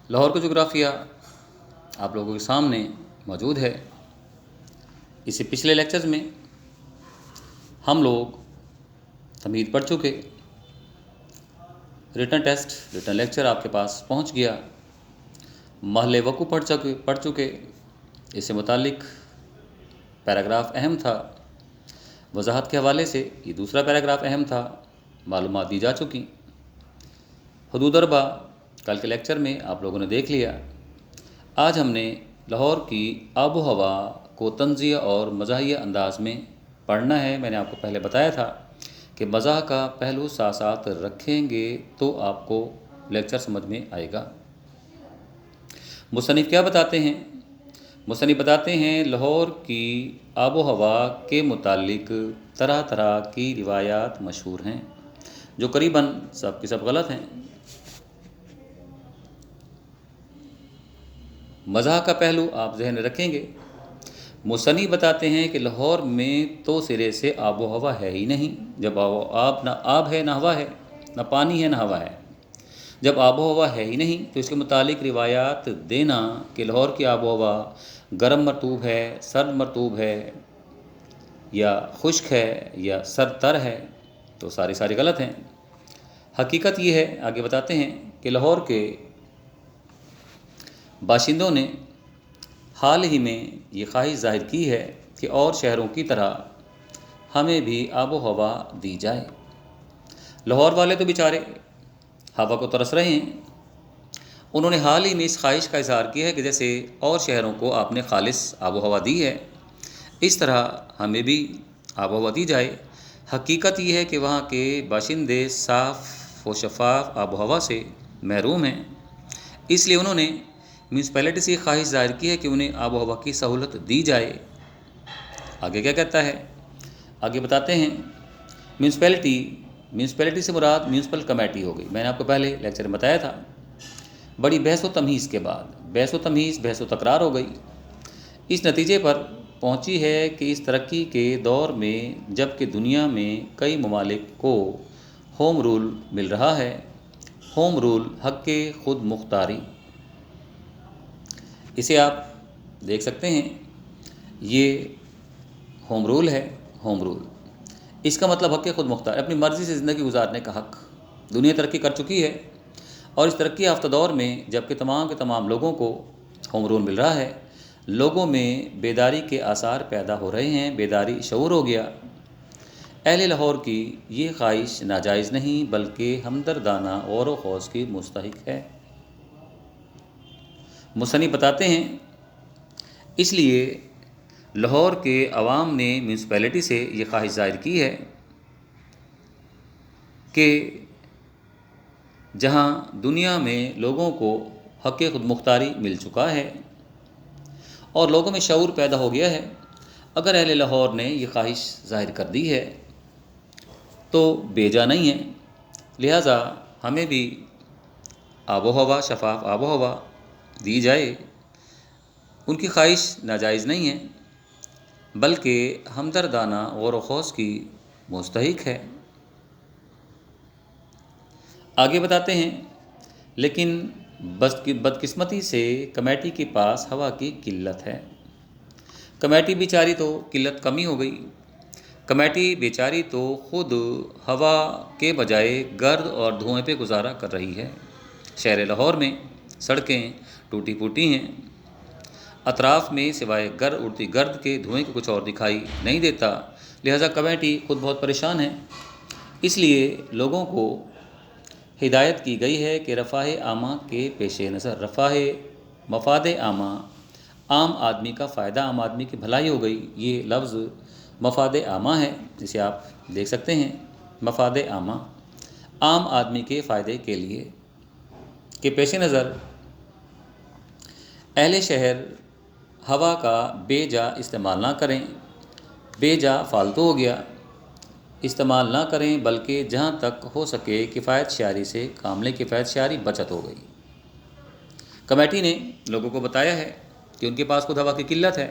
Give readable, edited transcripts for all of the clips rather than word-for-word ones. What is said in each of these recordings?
لاہور کا جغرافیہ آپ لوگوں کے سامنے موجود ہے۔ اس سے پچھلے لیکچرز میں ہم لوگ تمہید پڑھ چکے، ریٹن ٹیسٹ ریٹن لیکچر آپ کے پاس پہنچ گیا، محل وقوع پڑھ چکے۔ اس سے متعلق پیراگراف اہم تھا، وضاحت کے حوالے سے یہ دوسرا پیراگراف اہم تھا، معلومات دی جا چکی۔ حدود اربع کل کے لیکچر میں آپ لوگوں نے دیکھ لیا۔ آج ہم نے لاہور کی آب و ہوا کو طنزیہ اور مزاحیہ انداز میں پڑھنا ہے۔ میں نے آپ کو پہلے بتایا تھا کہ مزاح کا پہلو ساتھ ساتھ رکھیں گے تو آپ کو لیکچر سمجھ میں آئے گا۔ مصنف کیا بتاتے ہیں؟ مصنف بتاتے ہیں لاہور کی آب و ہوا کے متعلق طرح طرح کی روایات مشہور ہیں جو قریباً سب کی سب غلط ہیں۔ مزاح کا پہلو آپ ذہن میں رکھیں گے۔ مصنف بتاتے ہیں کہ لاہور میں تو سرے سے آب و ہوا ہے ہی نہیں۔ جب نہ آب ہے نہ ہوا ہے، نہ پانی ہے نہ ہوا ہے، جب آب و ہوا ہے ہی نہیں تو اس کے متعلق روایات دینا کہ لاہور کی آب و ہوا گرم مرطوب ہے، سرد مرطوب ہے، یا خشک ہے، یا سرد تر ہے، تو ساری غلط ہیں۔ حقیقت یہ ہے، آگے بتاتے ہیں کہ لاہور کے باشندوں نے حال ہی میں یہ خواہش ظاہر کی ہے کہ اور شہروں کی طرح ہمیں بھی آب و ہوا دی جائے۔ لاہور والے تو بیچارے ہوا کو ترس رہے ہیں۔ انہوں نے حال ہی میں اس خواہش کا اظہار کیا ہے کہ جیسے اور شہروں کو آپ نے خالص آب و ہوا دی ہے، اس طرح ہمیں بھی آب و ہوا دی جائے۔ حقیقت یہ ہے کہ وہاں کے باشندے صاف و شفاف آب و ہوا سے محروم ہیں، اس لیے انہوں نے میونسپلٹی سے خواہش ظاہر کی ہے کہ انہیں آب و ہوا کی سہولت دی جائے۔ آگے کیا کہتا ہے؟ آگے بتاتے ہیں میونسپلٹی سے مراد میونسپل کمیٹی ہو گئی۔ میں نے آپ کو پہلے لیکچر میں بتایا تھا، بڑی بحث و تمہیز کے بعد بحث و تکرار ہو گئی، اس نتیجے پر پہنچی ہے کہ اس ترقی کے دور میں جب کہ دنیا میں کئی ممالک کو ہوم رول مل رہا ہے، ہوم رول حق خود مختاری، اسے آپ دیکھ سکتے ہیں، یہ ہوم رول ہے۔ ہوم رول اس کا مطلب حق خود مختار، اپنی مرضی سے زندگی گزارنے کا حق۔ دنیا ترقی کر چکی ہے، اور اس ترقی یافتہ دور میں جب کہ تمام کے تمام لوگوں کو ہوم رول مل رہا ہے، لوگوں میں بیداری کے آثار پیدا ہو رہے ہیں، بیداری شعور ہو گیا۔ اہل لاہور کی یہ خواہش ناجائز نہیں بلکہ ہمدردانہ غور و خوض کی مستحق ہے۔ مصنف بتاتے ہیں اس لیے لاہور کے عوام نے میونسپلٹی سے یہ خواہش ظاہر کی ہے کہ جہاں دنیا میں لوگوں کو حق خود مختاری مل چکا ہے اور لوگوں میں شعور پیدا ہو گیا ہے، اگر اہل لاہور نے یہ خواہش ظاہر کر دی ہے تو بیجا نہیں ہے، لہٰذا ہمیں بھی آب و ہوا، شفاف آب و ہوا دی جائے۔ ان کی خواہش ناجائز نہیں ہے بلکہ ہمدردانہ غور و خوض کی مستحق ہے۔ آگے بتاتے ہیں لیکن بدقسمتی سے کمیٹی کے پاس ہوا کی قلت ہے۔ کمیٹی بیچاری تو قلت کمی ہو گئی، کمیٹی بیچاری تو خود ہوا کے بجائے گرد اور دھوئیں پہ گزارا کر رہی ہے۔ شہر لاہور میں سڑکیں ٹوٹی پھوٹی ہیں، اطراف میں سوائے اڑتی گرد کے دھوئیں کو کچھ اور دکھائی نہیں دیتا، لہٰذا کمیٹی خود بہت پریشان ہے۔ اس لیے لوگوں کو ہدایت کی گئی ہے کہ رفاہ عامہ کے پیش نظر، مفاد عامہ، عام آدمی کا فائدہ، عام آدمی کی بھلائی ہو گئی، یہ لفظ مفاد عامہ ہے، جسے آپ دیکھ سکتے ہیں، مفاد عامہ، عام آدمی کے فائدے کے لیے کے پیش نظر اہل شہر ہوا کا بے جا استعمال نہ کریں، بے جا فالتو ہو گیا، استعمال نہ کریں بلکہ جہاں تک ہو سکے کفایت شعاری سے کام لیں، کفایت شعاری بچت ہو گئی۔ کمیٹی نے لوگوں کو بتایا ہے کہ ان کے پاس خود ہوا کی قلت ہے،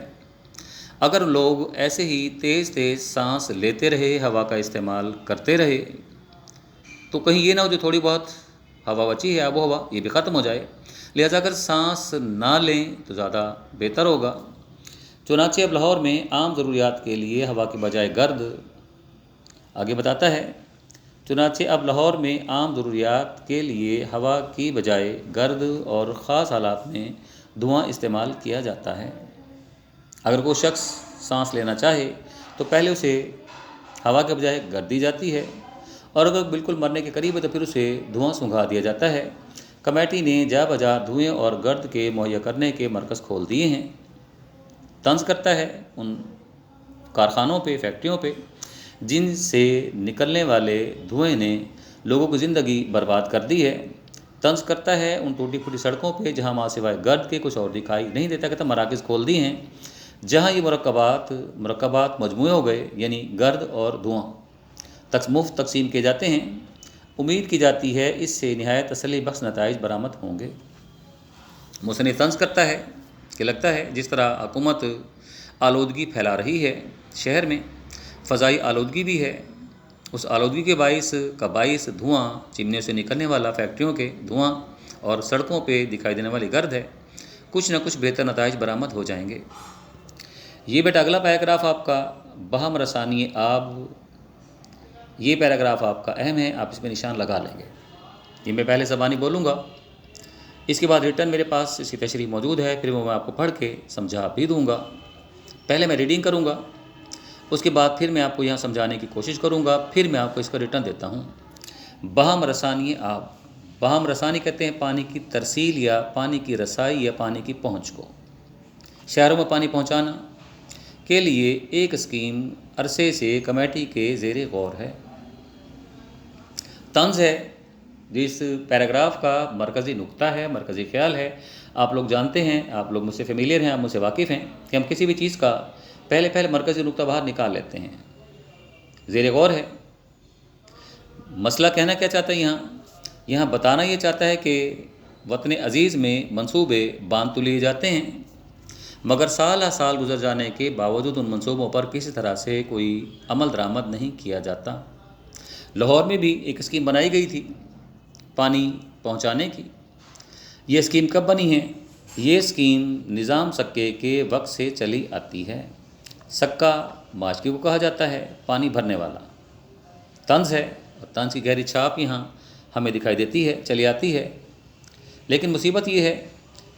اگر لوگ ایسے ہی تیز سانس لیتے رہے، ہوا کا استعمال کرتے رہے، تو کہیں یہ نہ ہو جو تھوڑی بہت हवा बची है, आबो हवा, ये भी ख़त्म हो जाए। लिहाजा अगर सांस ना लें तो ज़्यादा बेहतर होगा। चुनांचे अब लाहौर में आम ज़रूरियात के लिए हवा के बजाय गर्द, आगे बताता है, चुनांचे अब लाहौर में आम ज़रूरियात के लिए हवा की बजाय गर्द और ख़ास हालात में धुआं इस्तेमाल किया जाता है। अगर कोई शख्स सांस लेना चाहे तो पहले उसे हवा के बजाय गर्द दी जाती है, और अगर बिल्कुल मरने के करीब है तो फिर उसे धुआं सूंघा दिया जाता है। कमेटी ने जा बजा धुएँ और गर्द के मुहैया करने के मरकज़ खोल दिए हैं। तंज करता है उन कारखानों पे, फैक्ट्रियों पे जिनसे निकलने वाले धुएँ ने लोगों की ज़िंदगी बर्बाद कर दी है। तंज करता है उन टूटी फूटी सड़कों पे जहाँ माँ सिवाय गर्द के कुछ और दिखाई नहीं देता। कहता मराकज़ खोल दिए हैं जहाँ ये मुरक्कबात मजमूए हो गए, यानी गर्द और धुआं मुफ्त तकसीम किए जाते हैं। उम्मीद की जाती है इससे नहायत तसल्ली बख्श नताइज बरामद होंगे। मुसन्निफ़ तंज करता है कि लगता है जिस तरह हुकूमत आलूदगी फैला रही है, शहर में फ़ज़ाई आलूदगी भी है, उस आलूदगी के बाइस धुआं, चिमनियों से निकलने वाला फैक्ट्रियों के धुआं और सड़कों पे दिखाई देने वाली गर्द है। कुछ न कुछ बेहतर नताइज बरामद हो जाएंगे। ये बेटा अगला पैराग्राफ आपका बहम रसानी आब, ये पैराग्राफ आपका अहम है, आप इस पर निशान लगा लेंगे। ये मैं पहले ज़बानी बोलूँगा, इसके बाद रिटर्न मेरे पास इसकी तशरीह मौजूद है, फिर वो मैं आपको पढ़ के समझा भी दूँगा। पहले मैं रीडिंग करूँगा, उसके बाद फिर मैं आपको यहाँ समझाने की कोशिश करूँगा, फिर मैं आपको इसका रिटर्न देता हूँ। बहम रसानी आब, बहम रसानी कहते हैं पानी की तरसील या पानी की रसाई या पानी की पहुँच को। शहरों में पानी पहुँचाना के लिए एक स्कीम अरसे से कमेटी के ज़ेरे गौर है। तंज है जिस पैराग्राफ का मरकज़ी नुक्ता है, मरकज़ी ख्याल है। आप लोग जानते हैं, आप लोग मुझसे फेमिलियर हैं, आप मुझसे वाकिफ़ हैं कि हम किसी भी चीज़ का पहले मरकज़ी नुक्ता बाहर निकाल लेते हैं। ज़ेरे गौर है। मसला कहना क्या चाहता है यहाँ बताना ये चाहता है कि वतन अज़ीज़ में मंसूबे बांध तो लिए जाते हैं, मगर साल साल गुजर जाने के बावजूद उन मंसूबों पर किसी तरह से कोई अमल दरामद नहीं किया जाता। लाहौर में भी एक स्कीम बनाई गई थी पानी पहुंचाने की। ये स्कीम कब बनी है? ये स्कीम निज़ाम सक्के के वक्त से चली आती है। सक्का माशकी को कहा जाता है, पानी भरने वाला। तंज है और तंज की गहरी छाप यहाँ हमें दिखाई देती है, चली आती है। लेकिन मुसीबत ये है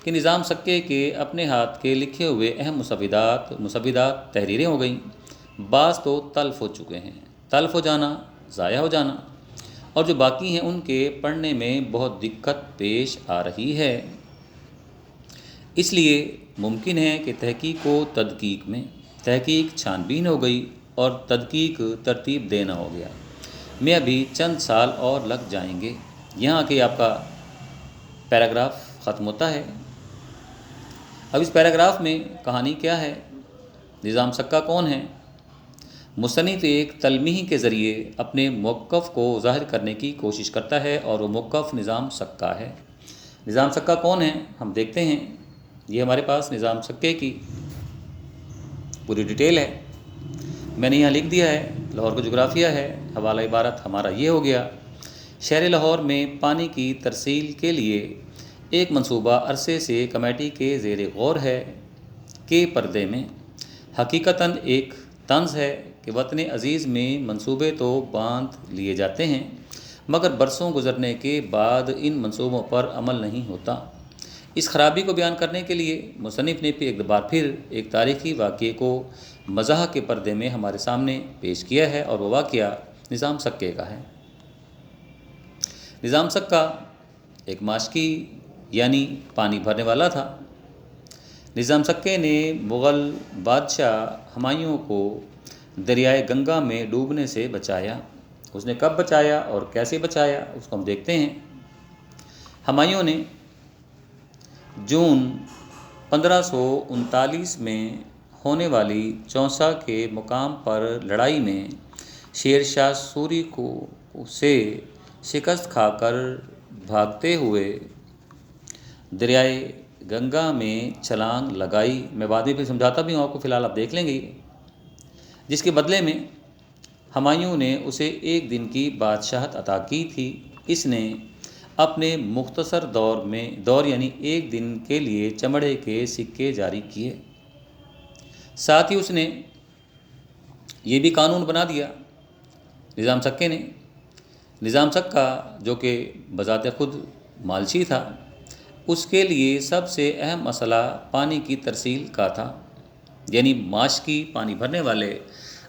कि निज़ाम सक्के के अपने हाथ के लिखे हुए अहम मुसविदात तहरीरें हो गई, बाज़ तो तल्फ़ हो चुके हैं। तल्फ़ हो जाना, ज़ाया हो जाना, और जो बाकी हैं उनके पढ़ने में बहुत दिक्कत पेश आ रही है। इसलिए मुमकिन है कि तहकीक छानबीन हो गई और तदकीक तरतीब देना हो गया में अभी चंद साल और लग जाएंगे। यहाँ के आपका पैराग्राफ ख़त्म होता है। अब इस पैराग्राफ में कहानी क्या है, निज़ाम सक्का कौन है? मुसन्निफ़ एक तलमीह के ज़रिए अपने मौक़िफ़ को ज़ाहिर करने की कोशिश करता है और वो मौक़िफ़ निज़ाम सक्का है। निज़ाम सक्का कौन है हम देखते हैं। ये हमारे पास निज़ाम सक्के की पूरी डिटेल है, मैंने यहाँ लिख दिया है। लाहौर का जोग्राफिया है, हवाला इबारत हमारा ये हो गया। शहर लाहौर में पानी की तरसील के लिए एक मंसूबा अरसे से कमेटी के ज़ेरे गौर है के पर्दे में हकीकतन एक तंज है कि वतन अज़ीज़ में मंसूबे तो बांध लिए जाते हैं, मगर बरसों गुजरने के बाद इन मंसूबों पर अमल नहीं होता। इस खराबी को बयान करने के लिए मुसन्निफ़ ने एक बार फिर एक तारीख़ी वाक़ये को मज़ाह के पर्दे में हमारे सामने पेश किया है, और वो वाक़या निज़ाम सक्के का है। निज़ाम सक्का एक माशकी यानी पानी भरने वाला था। निज़ाम सक्के ने मुग़ल बादशाह हुमायूं को दरियाए गंगा में डूबने से बचाया। उसने कब बचाया और कैसे बचाया उसको हम देखते हैं। हुमायूं ने जून 1539 में होने वाली चौसा के मुकाम पर लड़ाई में शेर शाह सूरी को से शिकस्त खाकर भागते हुए दरियाए गंगा में छलांग लगाई। मैं बाद में फिर समझाता भी हूँ आपको, फ़िलहाल आप देख लेंगे। जिसके बदले में हुमायूं ने उसे एक दिन की बादशाहत अता की थी। इसने अपने मुख्तसर दौर यानी एक दिन के लिए चमड़े के सिक्के जारी किए। साथ ही उसने ये भी कानून बना दिया निज़ाम सक्के ने। निज़ाम सक्का जो कि बज़ाते खुद मालशी था, उसके लिए सबसे अहम मसला पानी की तरसील का था, यानी माशकी पानी भरने वाले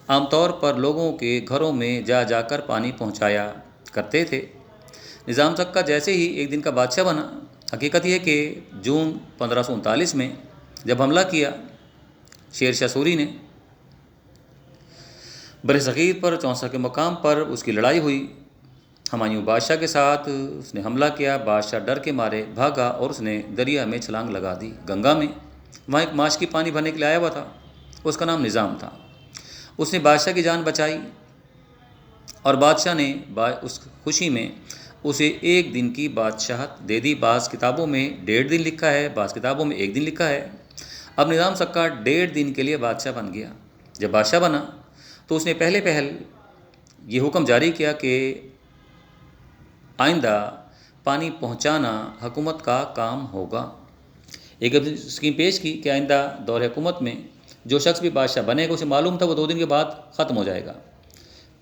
आमतौर पर लोगों के घरों में जा जाकर पानी पहुंचाया करते थे। निज़ाम सक्का जैसे ही एक दिन का बादशाह बना, हकीकत यह कि जून 1539 में जब हमला किया शेर शाह सूरी ने बरसगीर पर चौंसा के मकाम पर उसकी लड़ाई हुई। हुमायूं बादशाह के साथ उसने हमला किया। बादशाह डर के मारे भागा और उसने दरिया में छलांग लगा दी, गंगा में। वहाँ एक माश की पानी भरने के लिए आया हुआ था, उसका नाम निज़ाम था। उसने बादशाह की जान बचाई और बादशाह ने उस खुशी में उसे एक दिन की बादशाहत दे दी। बाज़ किताबों में 1.5 दिन लिखा है, बाज़ किताबों में 1 दिन लिखा है। अब निज़ाम सक्का 1.5 दिन के लिए बादशाह बन गया। जब बादशाह बना तो उसने पहल ये हुक्म जारी किया कि आइंदा पानी पहुंचाना हुकूमत का काम होगा। एक स्कीम पेश की कि आइंदा दौर हुकूमत में जो शख्स भी बादशाह बनेगा उसे मालूम था वो 2 दिन के बाद ख़त्म हो जाएगा।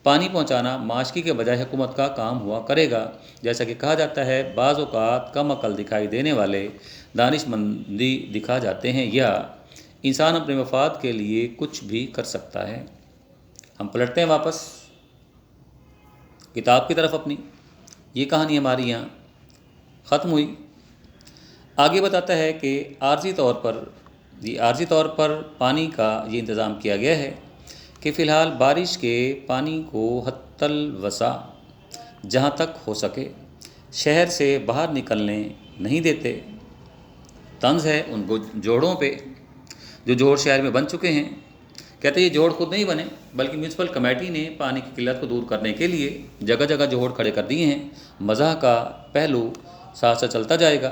पानी पहुंचाना माशकी के बजाय हुकूमत का काम हुआ करेगा। जैसा कि कहा जाता है, बाज़ औक़ात कम अकल दिखाई देने वाले दानिशमंदी दिखा जाते हैं, या इंसान अपने मफाद के लिए कुछ भी कर सकता है। हम पलटते हैं वापस किताब की तरफ अपनी। ये कहानी हमारी यहाँ ख़त्म हुई। आगे बताता है कि आर्जी तौर पर पानी का ये इंतज़ाम किया गया है कि फ़िलहाल बारिश के पानी को हत्तल वसा जहाँ तक हो सके शहर से बाहर निकलने नहीं देते। तंज है उन जोड़ों पे जो जोड़ शहर में बन चुके हैं। कहते ये जोड़ खुद नहीं बने, बल्कि म्यूनसिपल कमेटी ने पानी की किल्लत को दूर करने के लिए जगह जगह जोड़ खड़े कर दिए हैं। मज़ाह का पहलू साथ साथ चलता जाएगा।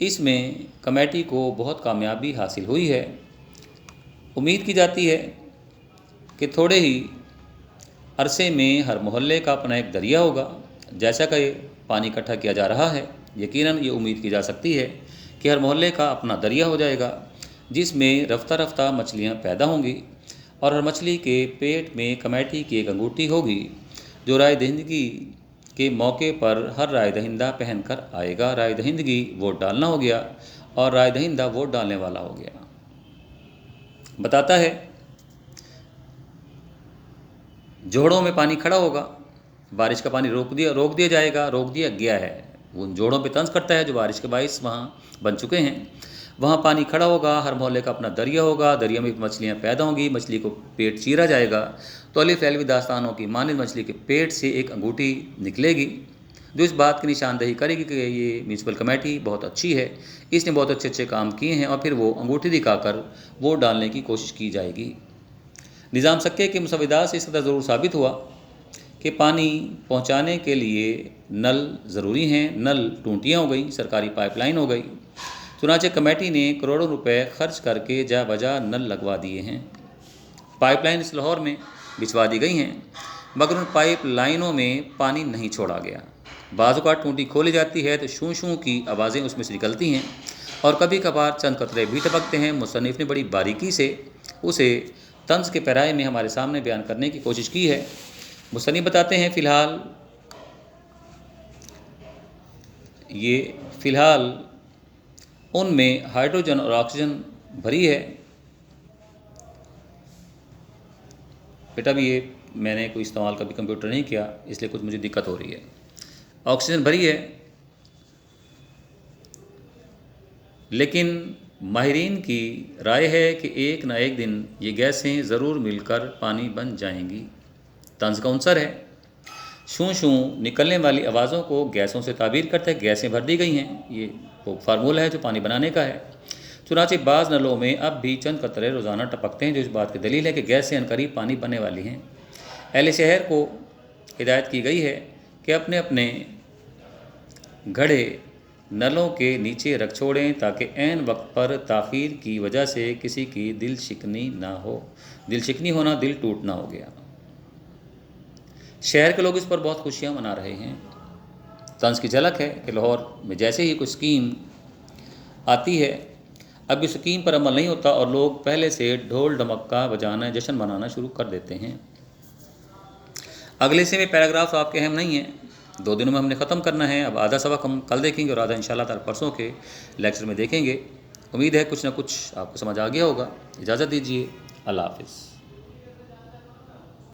इसमें कमेटी को बहुत कामयाबी हासिल हुई है। उम्मीद की जाती है कि थोड़े ही अरसे में हर मोहल्ले का अपना एक दरिया होगा। जैसा कि पानी इकट्ठा किया जा रहा है, यकीनन ये उम्मीद की जा सकती है कि हर मोहल्ले का अपना दरिया हो जाएगा, जिसमें रफ्ता रफ्ता मछलियाँ पैदा होंगी और हर मछली के पेट में कमेटी की एक अंगूठी होगी जो राय दहिंदगी के मौके पर हर राय दहिंदा पहन कर आएगा। राय दहिंदगी वोट डालना हो गया और राय दहिंदा वोट डालने वाला हो गया। बताता है जोड़ों में पानी खड़ा होगा, बारिश का पानी रोक दिया गया है। उन जोड़ों पे तंज करता है जो बारिश के बाइस वहाँ बन चुके हैं। वहाँ पानी खड़ा होगा, हर मोहल्ले का अपना दरिया होगा, दरिया में मछलियाँ पैदा होंगी, मछली को पेट चीरा जाएगा तो अलिफ लैलवी दास्तानों की मानिंद मछली के पेट से एक अंगूठी निकलेगी जो इस बात की निशानदही करेगी कि ये म्यूनसिपल कमेटी बहुत अच्छी है, इसने बहुत अच्छे काम किए हैं, और फिर वो अंगूठी दिखाकर वोट डालने की कोशिश की जाएगी। निज़ाम सक्के के मुसविदात से इस कदर ज़रूर साबित हुआ कि पानी पहुँचाने के लिए नल ज़रूरी हैं। नल टूंटियाँ हो गई, सरकारी पाइपलाइन हो गई। चुनांचे कमेटी ने करोड़ों रुपए खर्च करके जा बजा नल लगवा दिए हैं। पाइपलाइन इस लाहौर में बिछवा दी गई हैं, मगर उन पाइप लाइनों में पानी नहीं छोड़ा गया। बाज़ औक़ात टूंटी खोली जाती है तो शूं शूं की आवाज़ें उसमें से निकलती हैं और कभी कभार चंद कतरे भी टपकते हैं। मुसन्निफ़ ने बड़ी बारीकी से उसे तंज के पैराए में हमारे सामने बयान करने की कोशिश की है। मुसन्निफ़ बताते हैं फ़िलहाल उनमें हाइड्रोजन और ऑक्सीजन भरी है। बेटा भी ये मैंने कोई इस्तेमाल कभी कंप्यूटर नहीं किया, इसलिए कुछ मुझे दिक्कत हो रही है। ऑक्सीजन भरी है, लेकिन माहिरीन की राय है कि एक ना एक दिन ये गैसें ज़रूर मिलकर पानी बन जाएंगी। तंज का उनसर है। शूं शूं निकलने वाली आवाज़ों को गैसों से ताबीर करते हैं। गैसें भर दी गई हैं, ये वो फार्मूला है जो पानी बनाने का है। चुनांचे बाज़ नलों में अब भी चंद कतरे रोज़ाना टपकते हैं, जो इस बात की दलील है कि गैसें अनकरीब पानी बनने वाली हैं। अहले शहर को हिदायत की गई है कि अपने अपने घड़े नलों के नीचे रख छोड़ें ताकि ऐन वक्त पर ताख़ीर की वजह से किसी की दिल शिकनी ना हो। दिल शिकनी होना दिल टूटना हो गया। शहर के लोग इस पर बहुत खुशियाँ मना रहे हैं। طنز کی جھلک ہے کہ لاہور میں جیسے ہی کوئی اسکیم آتی ہے اب اس اسکیم پر عمل نہیں ہوتا اور لوگ پہلے سے ڈھول ڈھمکا بجانا جشن منانا شروع کر دیتے ہیں۔ اگلے حصے میں پیراگراف آپ کے اہم نہیں ہیں، 2 دنوں میں ہم نے ختم کرنا ہے۔ اب آدھا سبق ہم کل دیکھیں گے اور آدھا انشاءاللہ تعالی پرسوں کے لیکچر میں دیکھیں گے۔ امید ہے کچھ نہ کچھ آپ کو سمجھ آ گیا ہوگا۔ اجازت دیجیے، اللہ حافظ۔